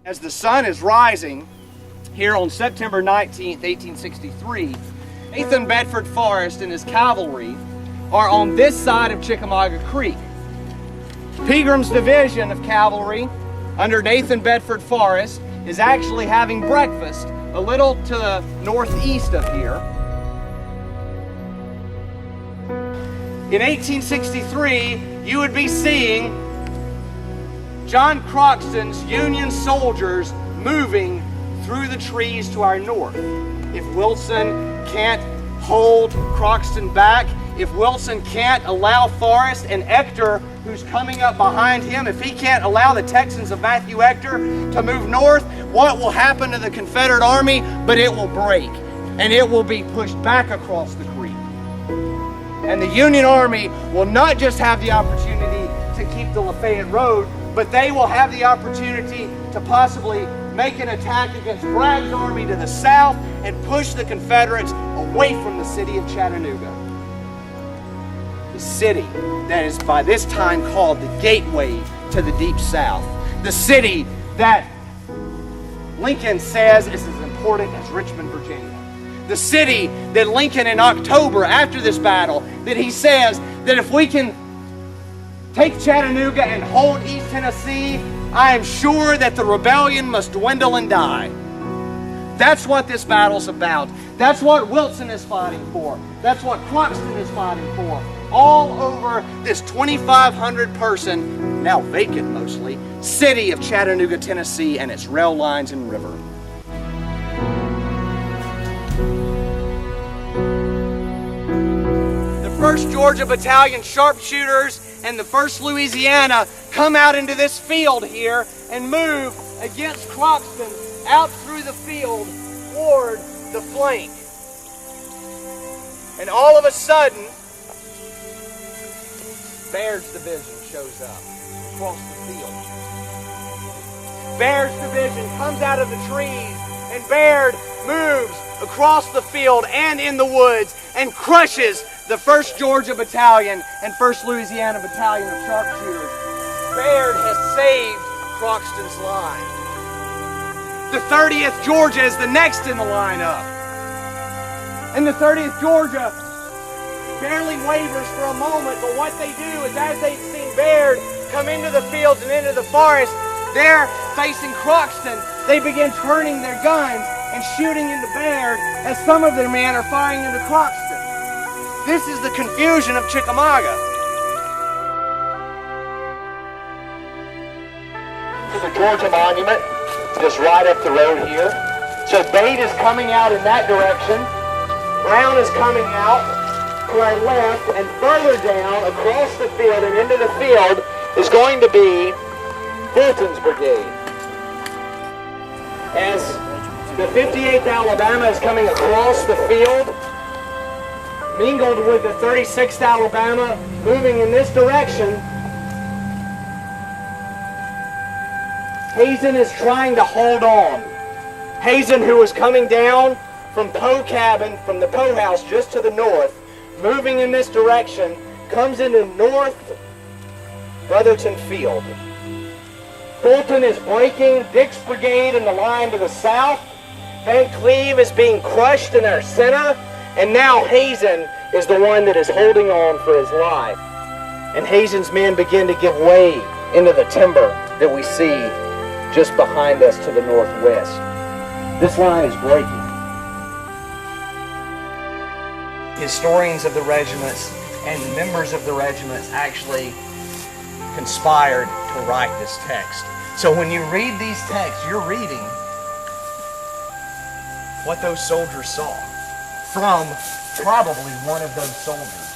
As the sun is rising here on September 19th, 1863, Nathan Bedford Forrest and his cavalry are on this side of Chickamauga Creek. Pegram's division of cavalry under Nathan Bedford Forrest is actually having breakfast a little to the northeast of here. In 1863, you would be seeing John Croxton's Union soldiers moving through the trees to our north. If Wilson can't hold Croxton back, if Wilson can't allow Forrest and Ector, who's coming up behind him, if he can't allow the Texans of Matthew Ector to move north, what will happen to the Confederate Army? But it will break, and it will be pushed back across the creek. And the Union Army will not just have the opportunity to keep the Lafayette Road, but they will have the opportunity to possibly make an attack against Bragg's army to the south and push the Confederates away from the city of Chattanooga. The city that is by this time called the gateway to the Deep South. The city that Lincoln says is as important as Richmond, Virginia. The city that Lincoln in October after this battle, that he says that if we can take Chattanooga and hold East Tennessee, I am sure that the rebellion must dwindle and die. That's what this battle's about. That's what Wilson is fighting for. That's what Croxton is fighting for. All over this 2,500 person, now vacant mostly, city of Chattanooga, Tennessee, and its rail lines and river. The 1st Georgia Battalion sharpshooters and the 1st Louisiana come out into this field here and move against Croxton out through the field toward the flank. And all of a sudden, Baird's division shows up across the field. Baird's division comes out of the trees, and Baird moves across the field and in the woods and crushes the 1st Georgia Battalion and 1st Louisiana Battalion of sharpshooters. Baird has saved Croxton's line. The 30th Georgia is the next in the lineup. And the 30th Georgia barely wavers for a moment, but what they do is, as they've seen Baird come into the fields and into the forest, they're facing Croxton. They begin turning their guns and shooting into Baird as some of their men are firing into Croxton. This is the confusion of Chickamauga. To the Georgia Monument, just right up the road here. So Bate is coming out in that direction. Brown is coming out to our left, and further down across the field and into the field is going to be Fulton's brigade. As the 58th Alabama is coming across the field, mingled with the 36th Alabama moving in this direction, Hazen is trying to hold on. Hazen, who is coming down from Poe Cabin, from the Poe House just to the north, moving in this direction, comes into North Brotherton Field. Fulton is breaking Dick's brigade in the line to the south. Van Cleve is being crushed in our center. And now Hazen is the one that is holding on for his life. And Hazen's men begin to give way into the timber that we see just behind us to the northwest. This line is breaking. Historians of the regiments and members of the regiments actually conspired to write this text. So when you read these texts, you're reading what those soldiers saw from probably one of those soldiers.